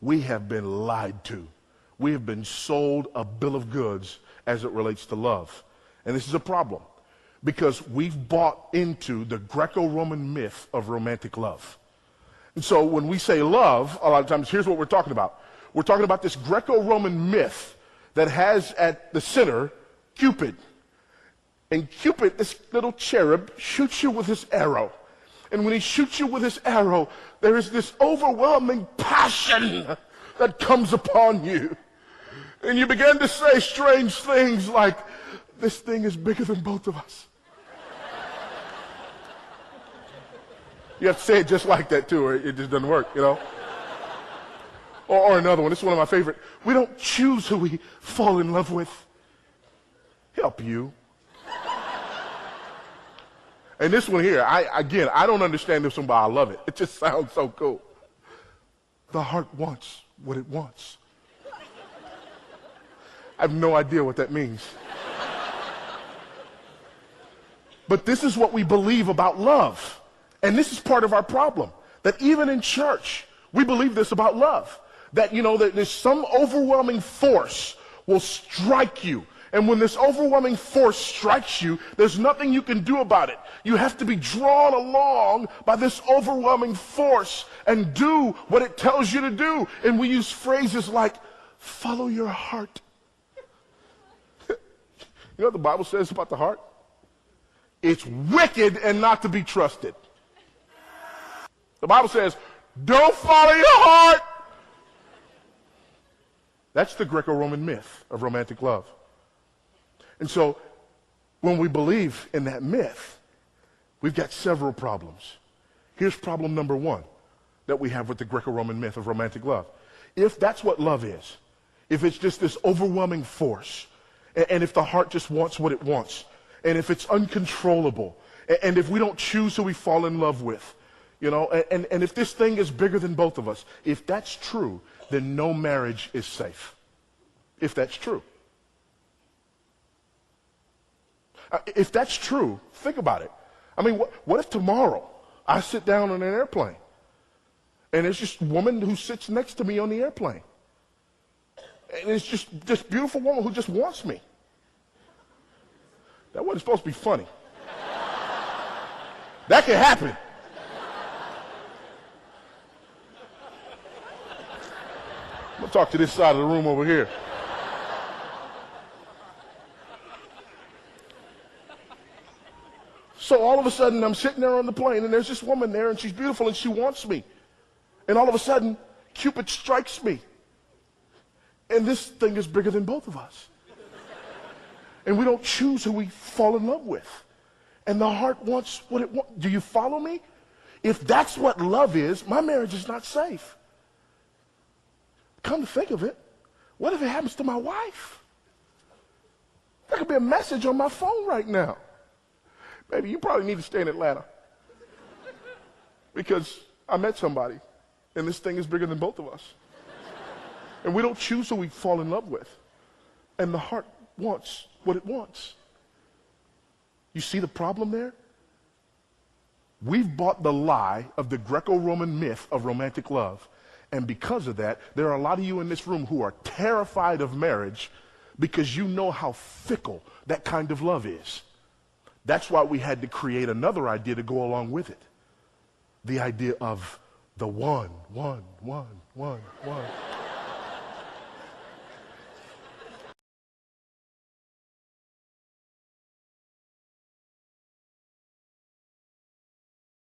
we have been lied to. We have been sold a bill of goods as it relates to love. And this is a problem because we've bought into the Greco-Roman myth of romantic love. And so when we say love, a lot of times, here's what we're talking about. We're talking about this Greco-Roman myth that has at the center Cupid. And Cupid, this little cherub, shoots you with his arrow. And when he shoots you with his arrow, there is this overwhelming passion that comes upon you. And you begin to say strange things like, this thing is bigger than both of us. You have to say it just like that too, or it just doesn't work, you know? Or another one, this is one of my favorite. We don't choose who we fall in love with. Help you. And this one here, I don't understand this one, but I love it. It just sounds so cool. The heart wants what it wants. I have no idea what that means. But this is what we believe about love. And this is part of our problem, that even in church, we believe this about love. That, you know, that there's some overwhelming force will strike you. And when this overwhelming force strikes you, there's nothing you can do about it. You have to be drawn along by this overwhelming force and do what it tells you to do. And we use phrases like, follow your heart. You know what the Bible says about the heart? It's wicked and not to be trusted. The Bible says, don't follow your heart. That's the Greco-Roman myth of romantic love. And so when we believe in that myth, we've got several problems. Here's problem number one that we have with the Greco-Roman myth of romantic love. If that's what love is, if it's just this overwhelming force, and if the heart just wants what it wants, and if it's uncontrollable, and if we don't choose who we fall in love with, you know, and if this thing is bigger than both of us, if that's true, then no marriage is safe. If that's true. If that's true, think about it. I mean, what if tomorrow I sit down on an airplane and there's just a woman who sits next to me on the airplane? And it's just this beautiful woman who just wants me. That wasn't supposed to be funny. That can happen. I'm going to talk to this side of the room over here. So all of a sudden, I'm sitting there on the plane, and there's this woman there, and she's beautiful, and she wants me. And all of a sudden, Cupid strikes me. And this thing is bigger than both of us. And we don't choose who we fall in love with. And the heart wants what it wants. Do you follow me? If that's what love is, my marriage is not safe. Come to think of it, what if it happens to my wife? There could be a message on my phone right now. Baby, you probably need to stay in Atlanta. Because I met somebody, and this thing is bigger than both of us. And we don't choose who we fall in love with. And the heart wants what it wants. You see the problem there? We've bought the lie of the Greco-Roman myth of romantic love. And because of that, there are a lot of you in this room who are terrified of marriage because you know how fickle that kind of love is. That's why we had to create another idea to go along with it. The idea of the one.